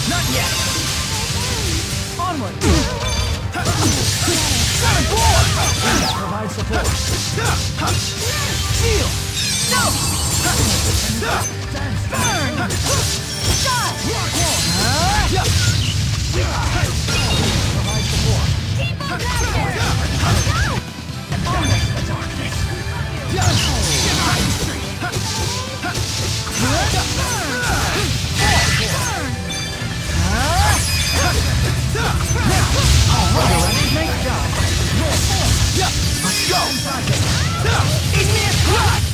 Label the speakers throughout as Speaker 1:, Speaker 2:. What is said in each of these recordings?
Speaker 1: Not yet! Onward! Provide support! Heal! No! Burn! Shot! Rock wall! Provide support!
Speaker 2: Keep on after! Go!
Speaker 1: Onward to the darkness! Nice job! Let's go! Igneous thrust!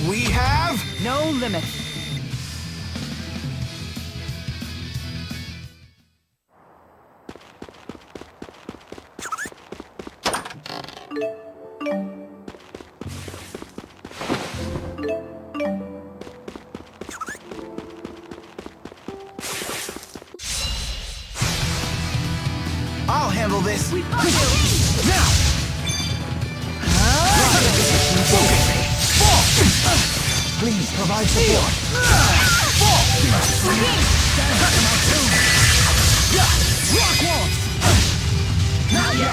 Speaker 1: We have no limit. I'll handle this. Now! Please provide support. Rock walls! Not yet!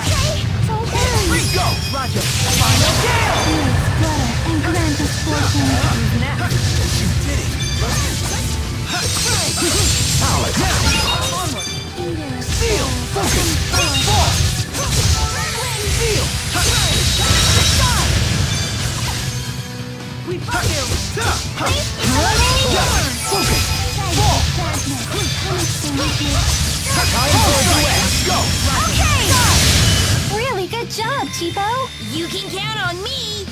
Speaker 1: Let's go! Roger! Final kill!
Speaker 2: And grant us fortune.
Speaker 1: You did it! Solid! Onward! Seal! Focus! Fall! Seal! We fuck you! Focus! Fall! Let's go!
Speaker 2: Okay! Really good job, Chibo. You can count on me.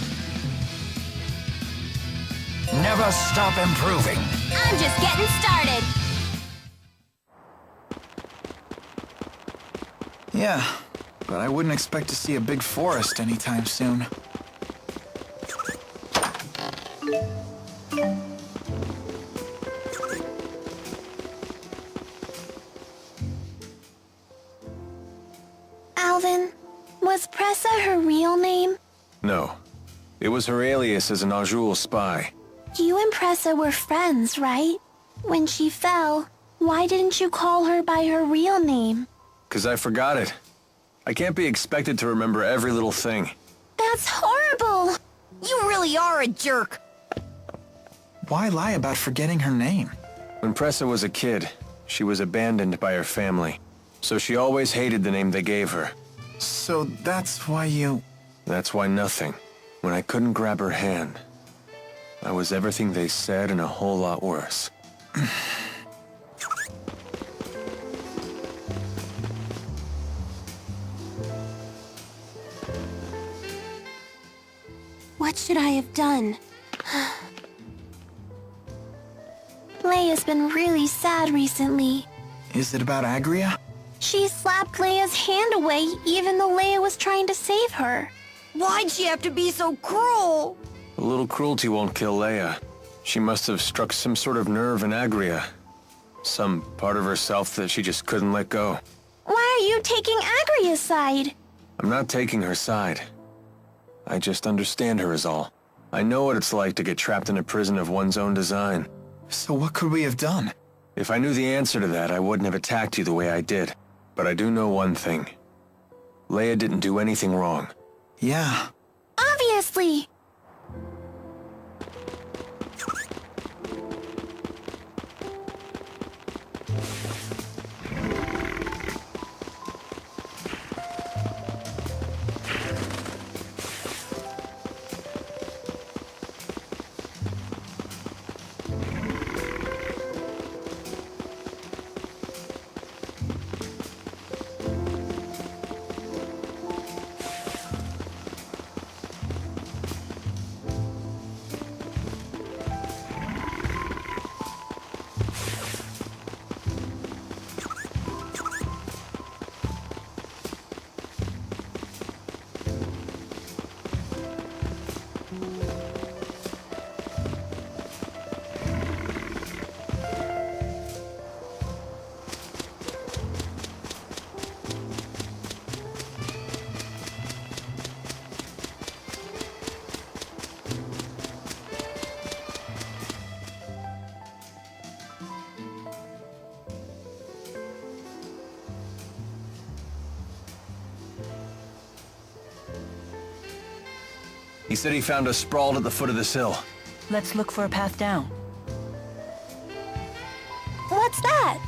Speaker 1: Never stop improving.
Speaker 2: I'm just getting started.
Speaker 3: Yeah, but I wouldn't expect to see a big forest anytime soon.
Speaker 2: Alvin, was Pressa her real name?
Speaker 4: No. It was her alias as an Azul spy.
Speaker 2: You and Pressa were friends, right? When she fell, why didn't you call her by her real name?
Speaker 4: 'Cause I forgot it. I can't be expected to remember every little thing.
Speaker 2: That's horrible! You really are a jerk.
Speaker 3: Why lie about forgetting her name?
Speaker 4: When Pressa was a kid, she was abandoned by her family. So she always hated the name they gave her.
Speaker 3: So that's why you...
Speaker 4: That's why nothing. When I couldn't grab her hand, I was everything they said and a whole lot worse.
Speaker 2: What should I have done? Leia's been really sad recently.
Speaker 3: Is it about Agria?
Speaker 2: She slapped Leia's hand away even though Leia was trying to save her. Why'd she have to be so cruel?
Speaker 4: A little cruelty won't kill Leia. She must have struck some sort of nerve in Agria. Some part of herself that she just couldn't let go.
Speaker 2: Why are you taking Agria's side?
Speaker 4: I'm not taking her side. I just understand her is all. I know what it's like to get trapped in a prison of one's own design.
Speaker 3: So what could we have done?
Speaker 4: If I knew the answer to that, I wouldn't have attacked you the way I did. But I do know one thing. Leia didn't do anything wrong.
Speaker 3: Yeah.
Speaker 2: Obviously!
Speaker 4: He said he found us sprawled at the foot of this hill.
Speaker 5: Let's look for a path down.
Speaker 2: What's that?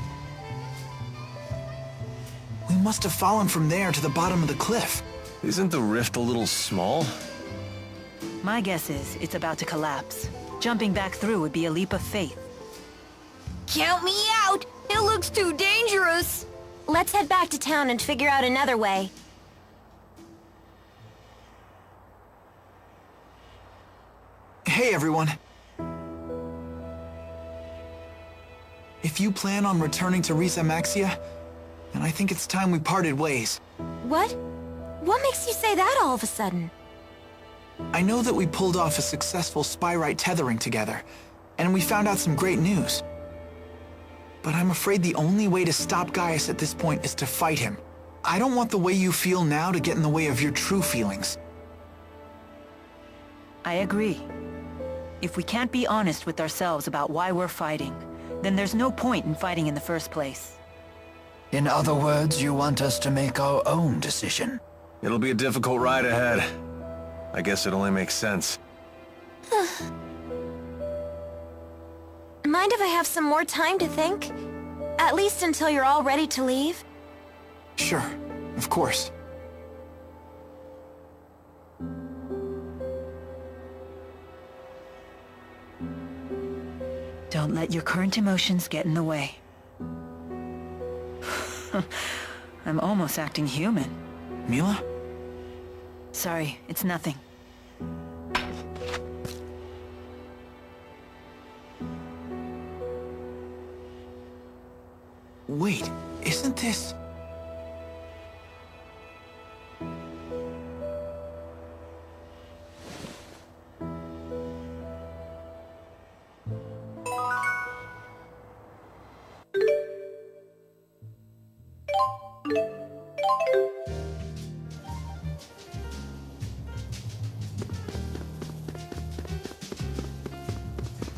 Speaker 3: We must have fallen from there to the bottom of the cliff.
Speaker 4: Isn't the rift a little small?
Speaker 5: My guess is it's about to collapse. Jumping back through would be a leap of faith.
Speaker 2: Count me out! It looks too dangerous! Let's head back to town and figure out another way.
Speaker 3: Hey, everyone. If you plan on returning to Riza Maxia, then I think it's time we parted ways.
Speaker 2: What? What makes you say that all of a sudden?
Speaker 3: I know that we pulled off a successful spy-right tethering together, and we found out some great news. But I'm afraid the only way to stop Gaius at this point is to fight him. I don't want the way you feel now to get in the way of your true feelings.
Speaker 5: I agree. If we can't be honest with ourselves about why we're fighting, then there's no point in fighting in the first place.
Speaker 1: In other words, you want us to make our own decision.
Speaker 4: It'll be a difficult ride ahead. I guess it only makes sense.
Speaker 2: Mind if I have some more time to think? At least until you're all ready to leave?
Speaker 3: Sure, of course.
Speaker 5: Don't let your current emotions get in the way. I'm almost acting human.
Speaker 3: Mila?
Speaker 5: Sorry, it's nothing.
Speaker 3: Wait, isn't this...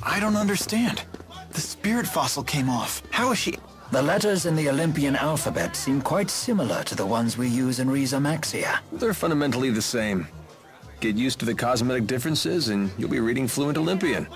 Speaker 3: I don't understand. The spirit fossil came off. How is she...
Speaker 1: The letters in the Olympian alphabet seem quite similar to the ones we use in Riza Maxia.
Speaker 4: They're fundamentally the same. Get used to the cosmetic differences and you'll be reading fluent Olympian.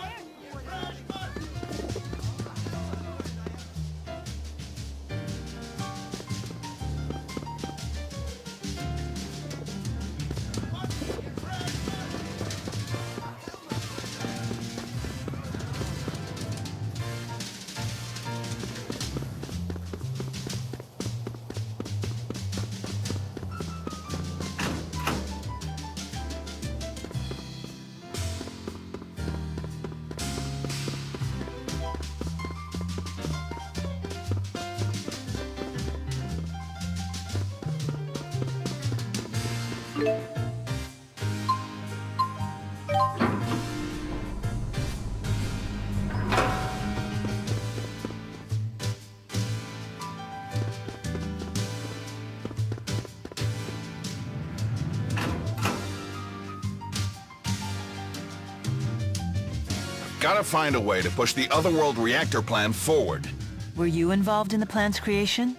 Speaker 6: Gotta find a way to push the Otherworld reactor plan forward.
Speaker 5: Were you involved in the plan's creation?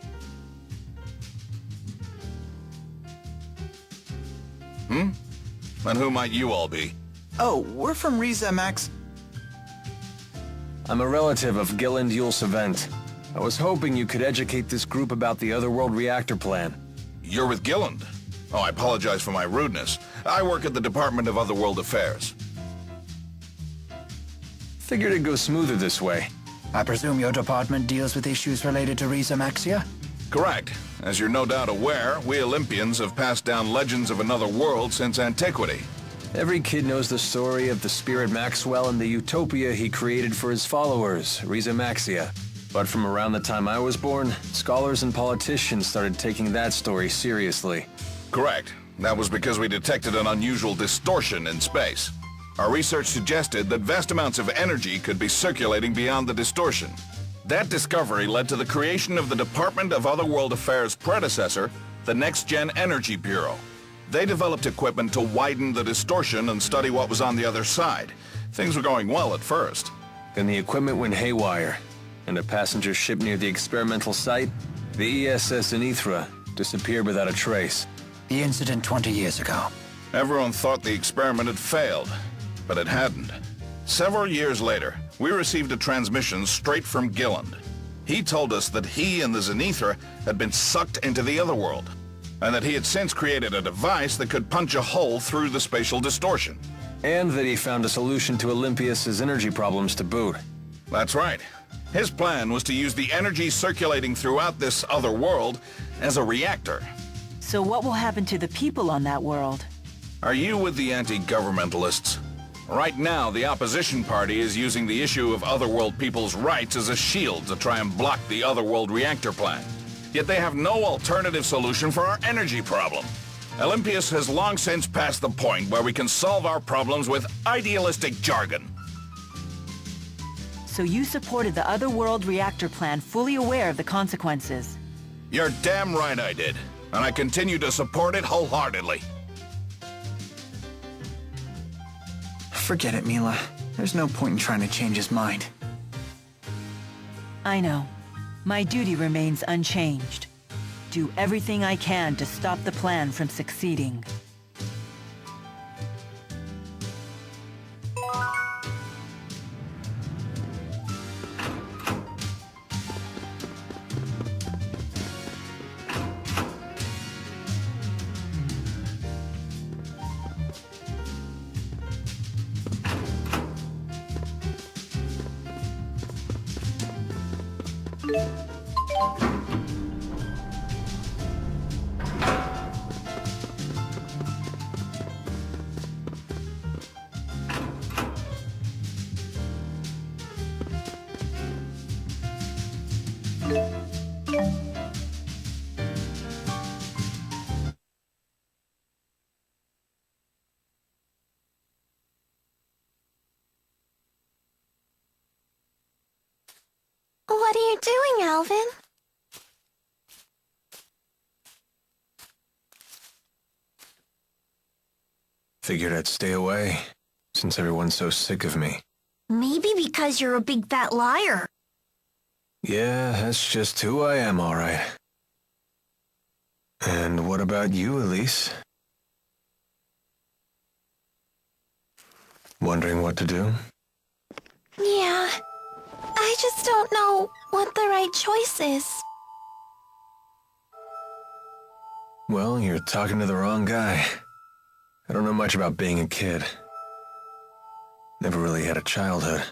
Speaker 6: And who might you all be?
Speaker 3: Oh, we're from Riza Max...
Speaker 4: I'm a relative of Gilland Yulsevent. I was hoping you could educate this group about the Otherworld reactor plan.
Speaker 6: You're with Gilland. Oh, I apologize for my rudeness. I work at the Department of Otherworld Affairs.
Speaker 4: Figured it'd go smoother this way.
Speaker 1: I presume your department deals with issues related to Riza Maxia?
Speaker 6: Correct. As you're no doubt aware, we Olympians have passed down legends of another world since antiquity.
Speaker 4: Every kid knows the story of the Spirit Maxwell and the utopia he created for his followers, Riza Maxia. But from around the time I was born, scholars and politicians started taking that story seriously.
Speaker 6: Correct. That was because we detected an unusual distortion in space. Our research suggested that vast amounts of energy could be circulating beyond the distortion. That discovery led to the creation of the Department of Otherworld Affairs' predecessor, the Next Gen Energy Bureau. They developed equipment to widen the distortion and study what was on the other side. Things were going well at first.
Speaker 4: Then the equipment went haywire, and a passenger ship near the experimental site, the ESS Anithra, disappeared without a trace.
Speaker 1: The incident 20 years ago.
Speaker 6: Everyone thought the experiment had failed, but it hadn't. Several years later, we received a transmission straight from Gilland. He told us that he and the Zenithra had been sucked into the other world, and that he had since created a device that could punch a hole through the spatial distortion.
Speaker 4: And that he found a solution to Olympias's energy problems to boot.
Speaker 6: That's right. His plan was to use the energy circulating throughout this other world as a reactor.
Speaker 5: So what will happen to the people on that world?
Speaker 6: Are you with the anti-governmentalists? Right now, the opposition party is using the issue of otherworld people's rights as a shield to try and block the otherworld reactor plan. Yet they have no alternative solution for our energy problem. Olympias has long since passed the point where we can solve our problems with idealistic jargon.
Speaker 5: So you supported the otherworld reactor plan, fully aware of the consequences?
Speaker 6: You're damn right I did, and I continue to support it wholeheartedly.
Speaker 3: Forget it, Mila. There's no point in trying to change his mind.
Speaker 5: I know. My duty remains unchanged. Do everything I can to stop the plan from succeeding.
Speaker 2: What are you doing, Alvin?
Speaker 4: Figured I'd stay away, since everyone's so sick of me.
Speaker 2: Maybe because you're a big fat liar.
Speaker 4: Yeah, that's just who I am, all right. And what about you, Elise? Wondering what to do?
Speaker 2: Yeah. I just don't know what the right choice is.
Speaker 4: Well, you're talking to the wrong guy. I don't know much about being a kid. Never really had a childhood.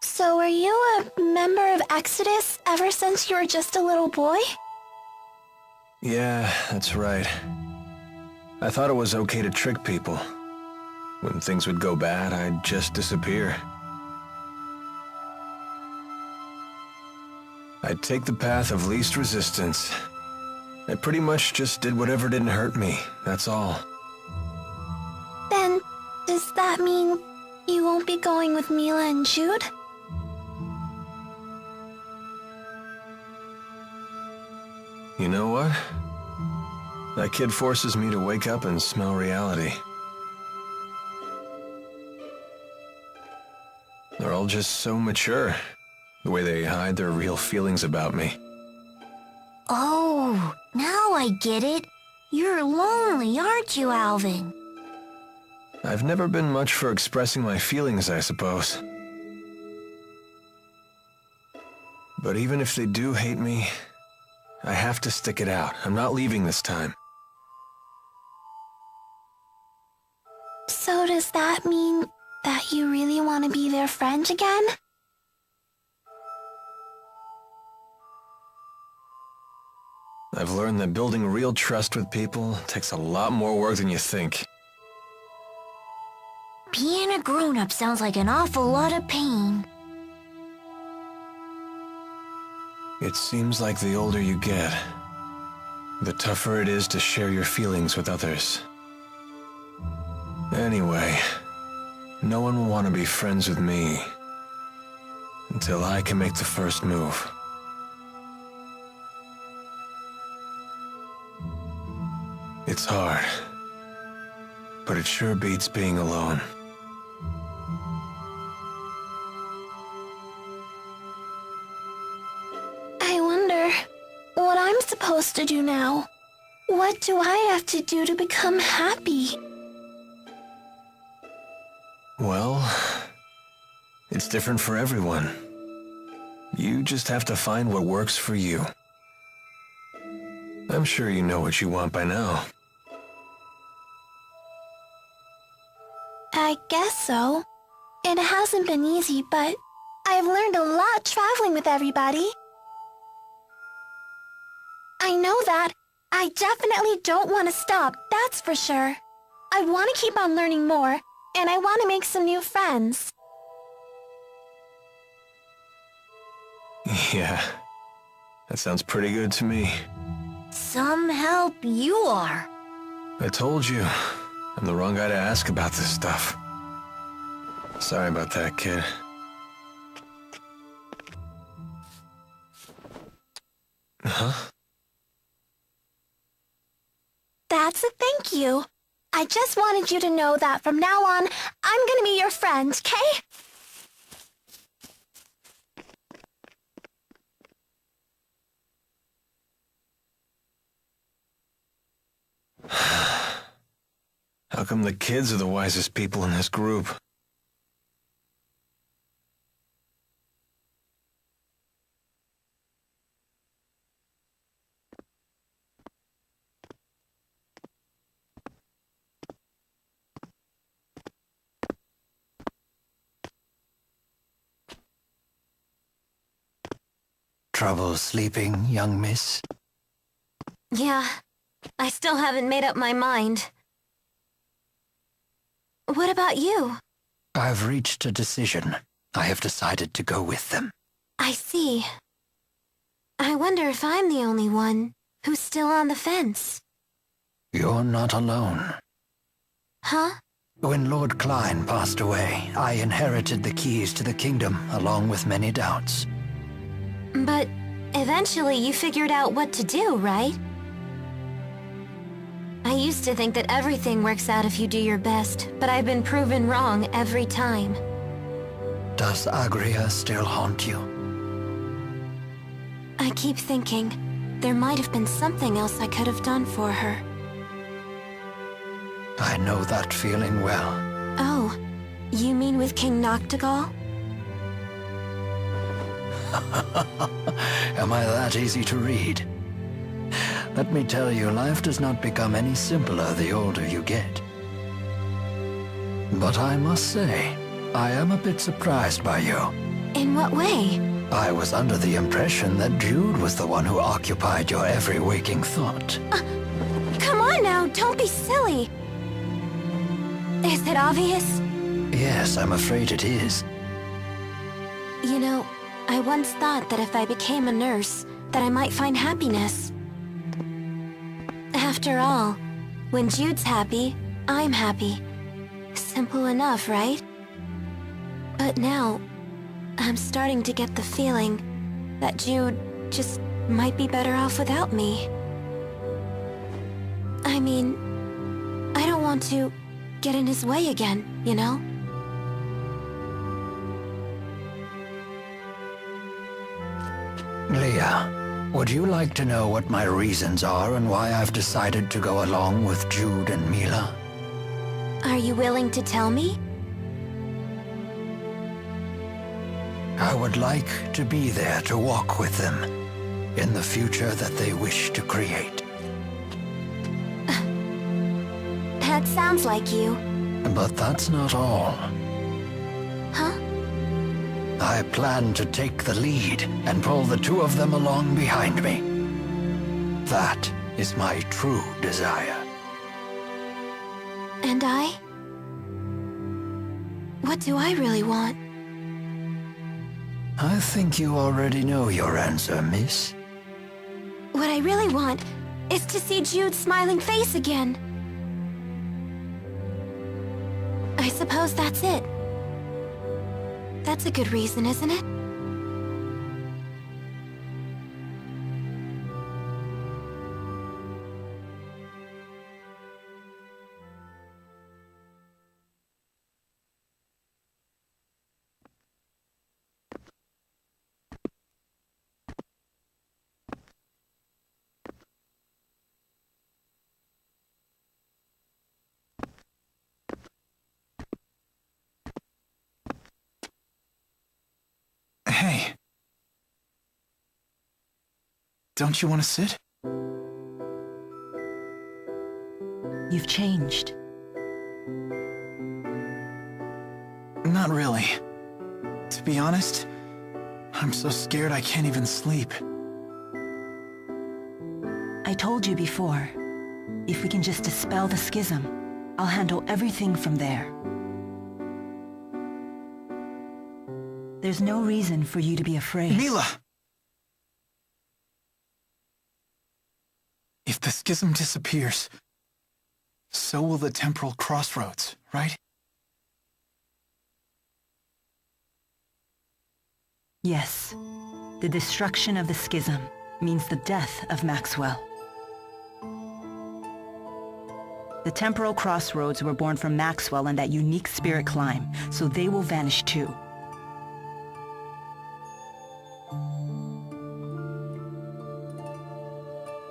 Speaker 2: So are you a member of Exodus ever since you were just a little boy?
Speaker 4: Yeah, that's right. I thought it was okay to trick people. When things would go bad, I'd just disappear. I'd take the path of least resistance. I pretty much just did whatever didn't hurt me, that's all.
Speaker 2: Then, does that mean you won't be going with Mila and Jude?
Speaker 4: You know what? That kid forces me to wake up and smell reality. They're all just so mature, the way they hide their real feelings about me.
Speaker 2: Oh, now I get it. You're lonely, aren't you, Alvin?
Speaker 4: I've never been much for expressing my feelings, I suppose. But even if they do hate me, I have to stick it out. I'm not leaving this time.
Speaker 2: So does that mean that you really want to be their friend again?
Speaker 4: I've learned that building real trust with people takes a lot more work than you think.
Speaker 2: Being a grown-up sounds like an awful lot of pain.
Speaker 4: It seems like the older you get, the tougher it is to share your feelings with others. Anyway, no one will want to be friends with me until I can make the first move. It's hard, but it sure beats being alone.
Speaker 2: I wonder what I'm supposed to do now. What do I have to do to become happy?
Speaker 4: Well, it's different for everyone. You just have to find what works for you. I'm sure you know what you want by now.
Speaker 2: I guess so. It hasn't been easy, but I've learned a lot traveling with everybody. I know that. I definitely don't want to stop, that's for sure. I want to keep on learning more, and I want to make some new friends.
Speaker 4: Yeah, that sounds pretty good to me.
Speaker 2: Some help you are.
Speaker 4: I told you, I'm the wrong guy to ask about this stuff. Sorry about that, kid. Huh?
Speaker 2: That's a thank you. I just wanted you to know that from now on, I'm gonna be your friend, okay?
Speaker 4: How come the kids are the wisest people in this group?
Speaker 1: Trouble sleeping, young miss?
Speaker 2: Yeah, I still haven't made up my mind. What about you?
Speaker 1: I've reached a decision. I have decided to go with them.
Speaker 2: I see. I wonder if I'm the only one who's still on the fence.
Speaker 1: You're not alone.
Speaker 2: Huh?
Speaker 1: When Lord Klein passed away, I inherited the keys to the kingdom along with many doubts.
Speaker 2: But eventually you figured out what to do, right? I used to think that everything works out if you do your best, but I've been proven wrong every time.
Speaker 1: Does Agria still haunt you?
Speaker 2: I keep thinking there might have been something else I could have done for her.
Speaker 1: I know that feeling well.
Speaker 2: Oh, you mean with King Noctigal?
Speaker 1: Am I that easy to read? Let me tell you, life does not become any simpler the older you get. But I must say, I am a bit surprised by you.
Speaker 2: In what way?
Speaker 1: I was under the impression that Jude was the one who occupied your every waking thought.
Speaker 2: Come on now, don't be silly. Is it obvious?
Speaker 1: Yes, I'm afraid it is.
Speaker 2: You know, I once thought that if I became a nurse, that I might find happiness. After all, when Jude's happy, I'm happy. Simple enough, right? But now, I'm starting to get the feeling that Jude just might be better off without me. I mean, I don't want to get in his way again, you know?
Speaker 1: Leah, would you like to know what my reasons are and why I've decided to go along with Jude and Mila?
Speaker 2: Are you willing to tell me?
Speaker 1: I would like to be there to walk with them in the future that they wish to create.
Speaker 2: That sounds like you.
Speaker 1: But that's not all.
Speaker 2: Huh?
Speaker 1: I plan to take the lead and pull the two of them along behind me. That is my true desire.
Speaker 2: And I? What do I really want?
Speaker 1: I think you already know your answer, miss.
Speaker 2: What I really want is to see Jude's smiling face again. I suppose that's it. That's a good reason, isn't it?
Speaker 3: Hey. Don't you want to sit?
Speaker 5: You've changed.
Speaker 3: Not really. To be honest, I'm so scared I can't even sleep.
Speaker 5: I told you before, if we can just dispel the schism, I'll handle everything from there. There's no reason for you to be afraid.
Speaker 3: Mila! If the schism disappears, so will the temporal crossroads, right?
Speaker 5: Yes. The destruction of the schism means the death of Maxwell. The temporal crossroads were born from Maxwell and that unique spirit climb, so they will vanish too.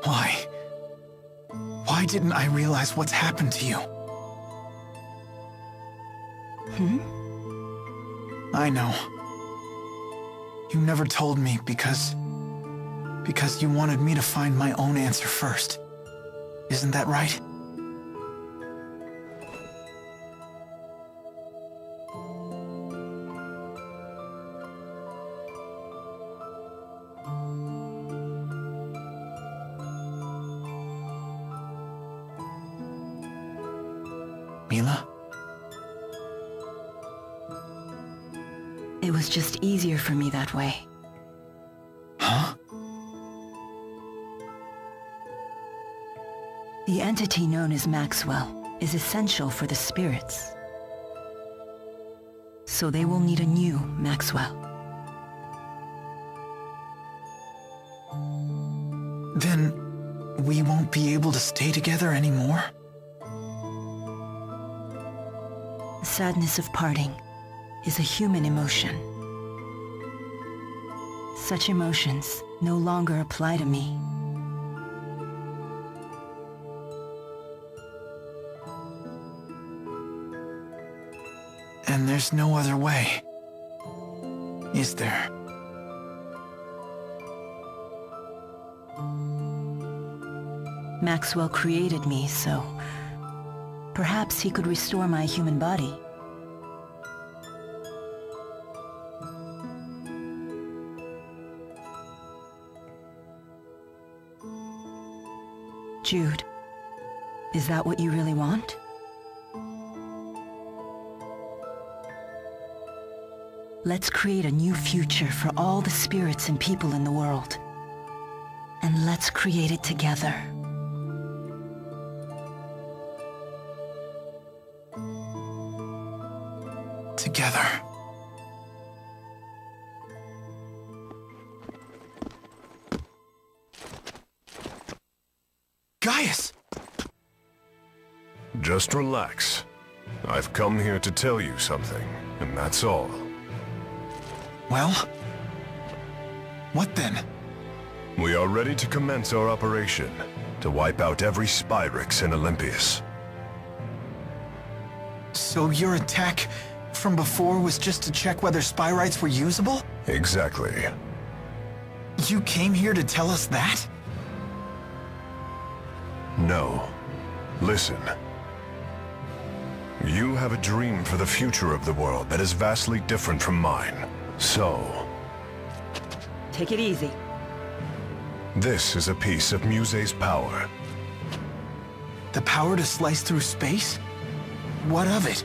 Speaker 3: Why? Why didn't I realize what's happened to you? I know. You never told me because you wanted me to find my own answer first. Isn't that right? Mila?
Speaker 5: It was just easier for me that way.
Speaker 3: Huh?
Speaker 5: The entity known as Maxwell is essential for the spirits. So they will need a new Maxwell.
Speaker 3: Then we won't be able to stay together anymore?
Speaker 5: The sadness of parting is a human emotion. Such emotions no longer apply to me.
Speaker 3: And there's no other way, is there?
Speaker 5: Maxwell created me, so perhaps he could restore my human body. Jude, is that what you really want? Let's create a new future for all the spirits and people in the world. And let's create it together.
Speaker 3: Together. Gaius!
Speaker 7: Just relax. I've come here to tell you something, and that's all.
Speaker 3: Well? What then?
Speaker 7: We are ready to commence our operation, to wipe out every Spyrix in Olympias.
Speaker 3: So your attack from before was just to check whether Spyrites were usable?
Speaker 7: Exactly.
Speaker 3: You came here to tell us that?
Speaker 7: No. Listen. You have a dream for the future of the world that is vastly different from mine. So,
Speaker 5: Take it easy.
Speaker 7: this is a piece of Muse's power.
Speaker 3: The power to slice through space? What of it?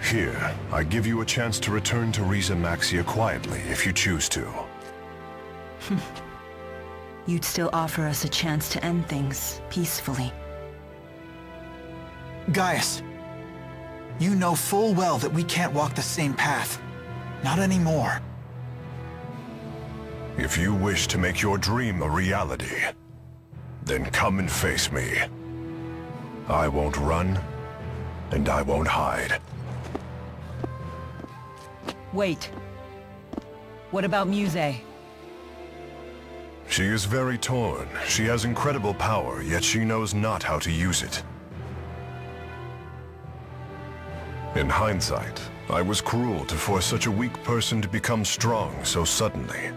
Speaker 7: Here, I give you a chance to return to Riza Maxia quietly if you choose to.
Speaker 5: You'd still offer us a chance to end things peacefully.
Speaker 3: Gaius, you know full well that we can't walk the same path. Not anymore.
Speaker 7: If you wish to make your dream a reality, then come and face me. I won't run, and I won't hide.
Speaker 5: Wait. What about Muse?
Speaker 7: She is very torn. She has incredible power, yet she knows not how to use it. In hindsight, I was cruel to force such a weak person to become strong so suddenly.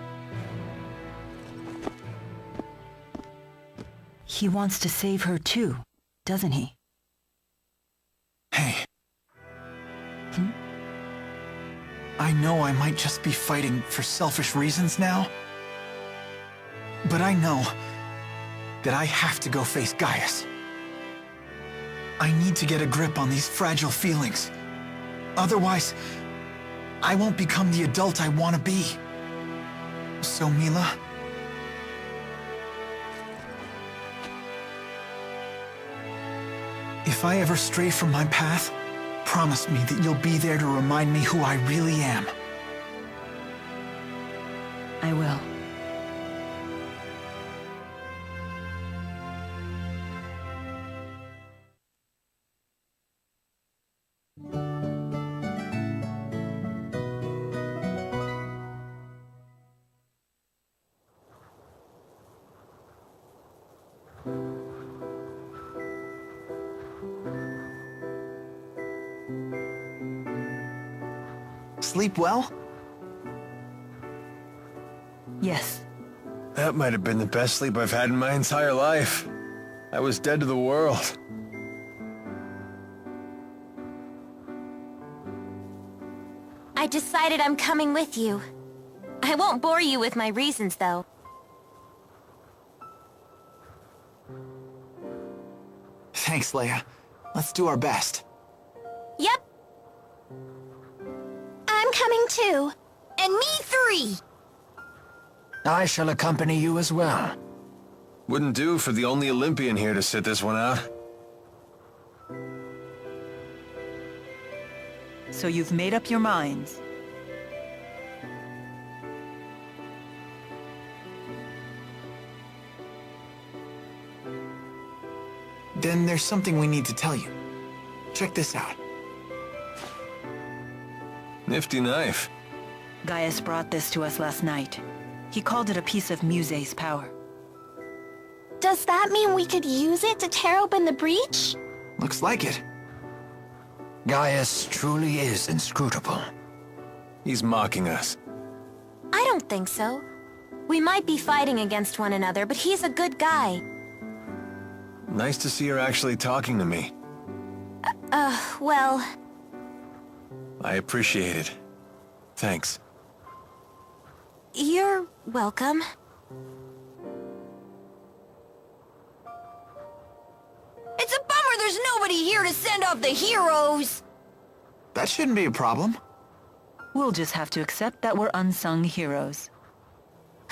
Speaker 5: He wants to save her too, doesn't he?
Speaker 3: Hey. I know I might just be fighting for selfish reasons now, but I know that I have to go face Gaius. I need to get a grip on these fragile feelings. Otherwise, I won't become the adult I want to be. So, Mila, if I ever stray from my path, promise me that you'll be there to remind me who I really am.
Speaker 5: I will.
Speaker 3: Sleep well?
Speaker 5: Yes.
Speaker 4: That might have been the best sleep I've had in my entire life. I was dead to the world.
Speaker 2: I decided I'm coming with you. I won't bore you with my reasons, though.
Speaker 3: Thanks, Leia. Let's do our best.
Speaker 2: Yep. I'm coming too. And me 3.
Speaker 1: I shall accompany you as well.
Speaker 4: Wouldn't do for the only Olympian here to sit this one out.
Speaker 5: So you've made up your minds.
Speaker 3: Then there's something we need to tell you. Check this out.
Speaker 4: Nifty knife.
Speaker 5: Gaius brought this to us last night. He called it a piece of Muse's power.
Speaker 2: Does that mean we could use it to tear open the breach?
Speaker 3: Looks like it.
Speaker 1: Gaius truly is inscrutable.
Speaker 4: He's mocking us.
Speaker 2: I don't think so. We might be fighting against one another, but he's a good guy.
Speaker 4: Nice to see her actually talking to me.
Speaker 2: Well...
Speaker 4: I appreciate it. Thanks.
Speaker 2: You're welcome. It's a bummer there's nobody here to send off the heroes!
Speaker 3: That shouldn't be a problem.
Speaker 5: We'll just have to accept that we're unsung heroes.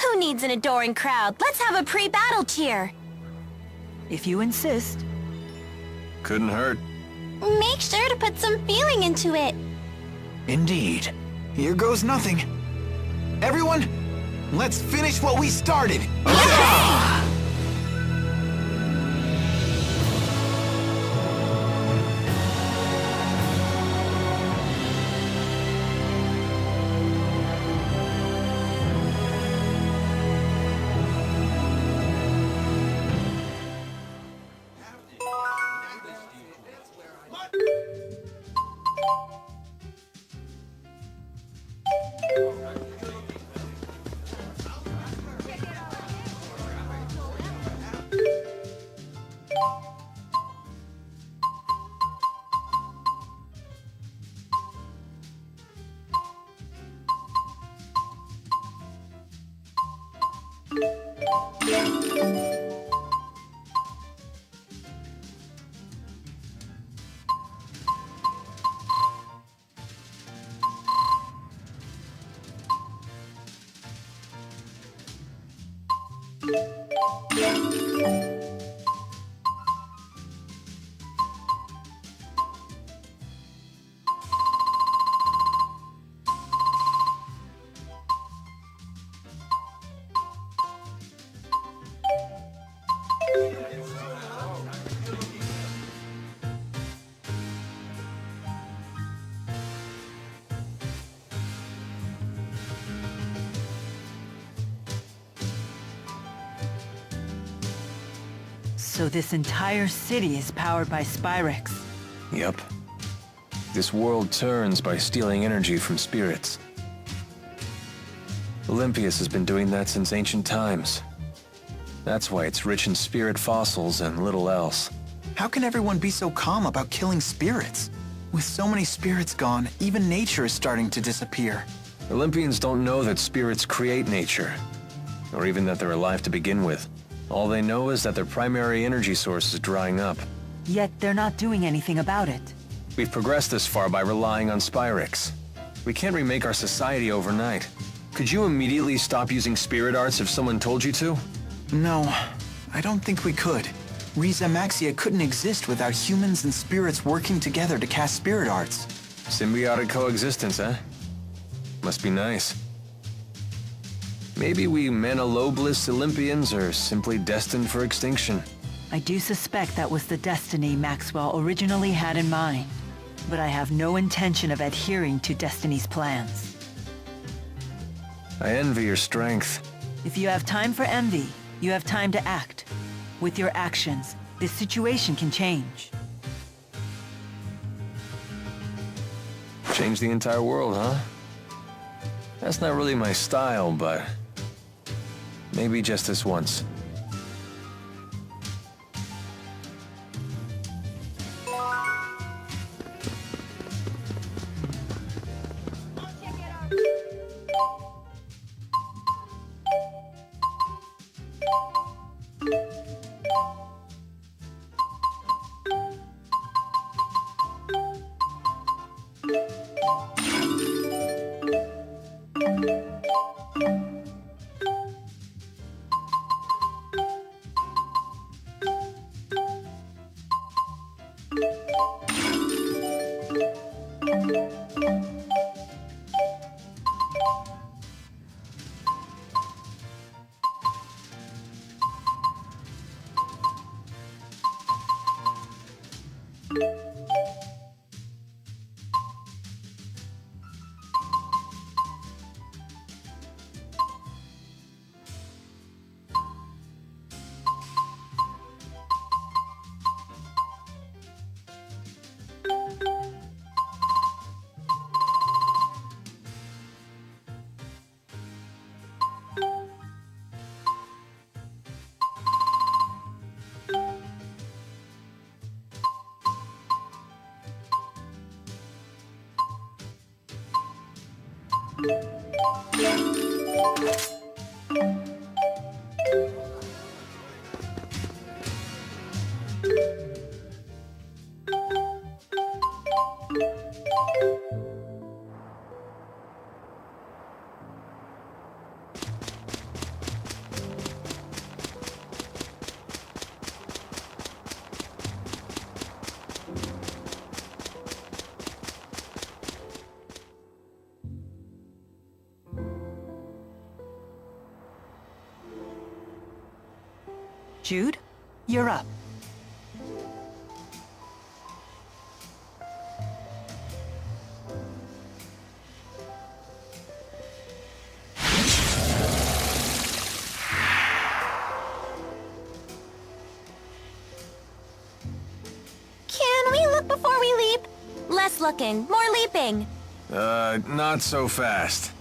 Speaker 2: Who needs an adoring crowd? Let's have a pre-battle cheer!
Speaker 5: If you insist.
Speaker 4: Couldn't hurt.
Speaker 2: Make sure to put some feeling into it.
Speaker 1: Indeed.
Speaker 3: Here goes nothing. Everyone, let's finish what we started.
Speaker 5: So this entire city is powered by Spyrex.
Speaker 4: Yep. This world turns by stealing energy from spirits. Olympias has been doing that since ancient times. That's why it's rich in spirit fossils and little else.
Speaker 3: How can everyone be so calm about killing spirits? With so many spirits gone, even nature is starting to disappear.
Speaker 4: Olympians don't know that spirits create nature, or even that they're alive to begin with. All they know is that their primary energy source is drying up.
Speaker 5: Yet they're not doing anything about it.
Speaker 4: We've progressed this far by relying on Spyrix. We can't remake our society overnight. Could you immediately stop using spirit arts if someone told you to?
Speaker 3: No, I don't think we could. Riza Maxia couldn't exist without humans and spirits working together to cast spirit arts.
Speaker 4: Symbiotic coexistence, eh? Must be nice. Maybe we Manalobless Olympians are simply destined for extinction.
Speaker 5: I do suspect that was the destiny Maxwell originally had in mind, but I have no intention of adhering to Destiny's plans.
Speaker 4: I envy your strength.
Speaker 5: If you have time for envy, you have time to act. With your actions, this situation can change.
Speaker 4: Change the entire world, huh? That's not really my style, but maybe just this once.
Speaker 5: Jude, you're up.
Speaker 2: Can we look before we leap? Less looking, more leaping.
Speaker 4: Not so fast.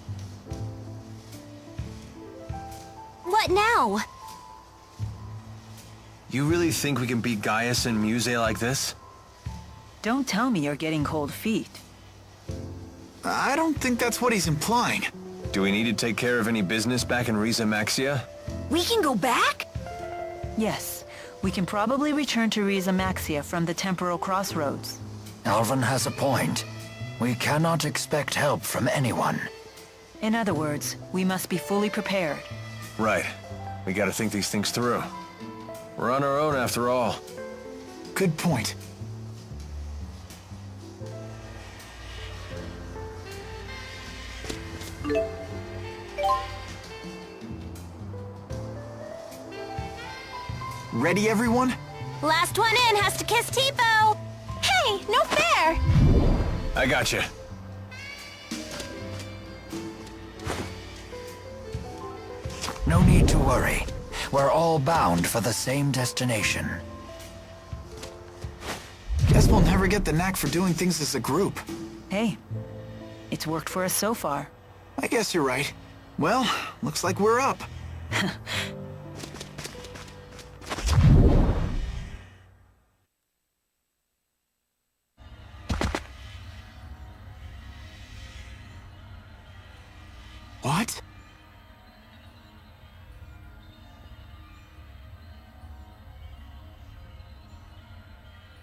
Speaker 2: What now?
Speaker 4: You really think we can beat Gaius and Muse like this?
Speaker 5: Don't tell me you're getting cold feet.
Speaker 3: I don't think that's what he's implying.
Speaker 4: Do we need to take care of any business back in Riza Maxia?
Speaker 2: We can go back?
Speaker 5: Yes, we can probably return to Riza Maxia from the temporal crossroads.
Speaker 1: Alvin has a point. We cannot expect help from anyone.
Speaker 5: In other words, we must be fully prepared.
Speaker 4: Right. We gotta think these things through. We're on our own after all.
Speaker 3: Good point. Ready, everyone?
Speaker 2: Last one in has to kiss Tipo. Hey, no fair.
Speaker 4: I gotcha.
Speaker 1: No need to worry. We're all bound for the same destination.
Speaker 3: Guess we'll We'll never get the knack for doing things as a group.
Speaker 5: Hey, it's worked for us so far.
Speaker 3: I guess you're right. Well, looks like we're up. What?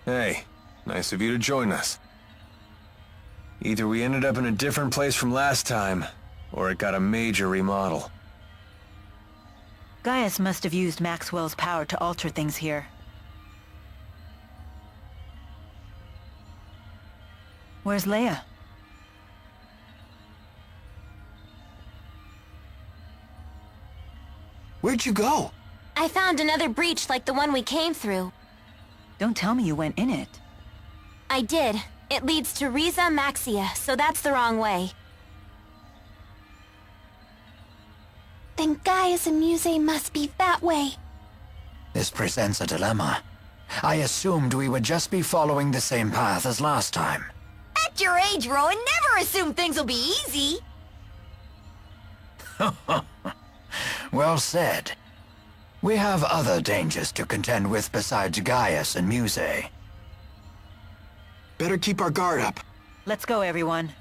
Speaker 4: Hey, nice of you to join us. Either we ended up in a different place from last time, or it got a major remodel.
Speaker 5: Gaius must have used Maxwell's power to alter things here. Where's Leia?
Speaker 3: Where'd you go?
Speaker 2: I found another breach like the one we came through.
Speaker 5: Don't tell me you went in it.
Speaker 2: I did. It leads to Riza Maxia, so that's the wrong way. Then Gaius and Muse must be that way.
Speaker 1: This presents a dilemma. I assumed we would just be following the same path as last time.
Speaker 8: At your age, Rowan, never assume things will be easy.
Speaker 1: Well said. We have other dangers to contend with besides Gaius and Muse.
Speaker 3: Better keep our guard up.
Speaker 5: Let's go, everyone.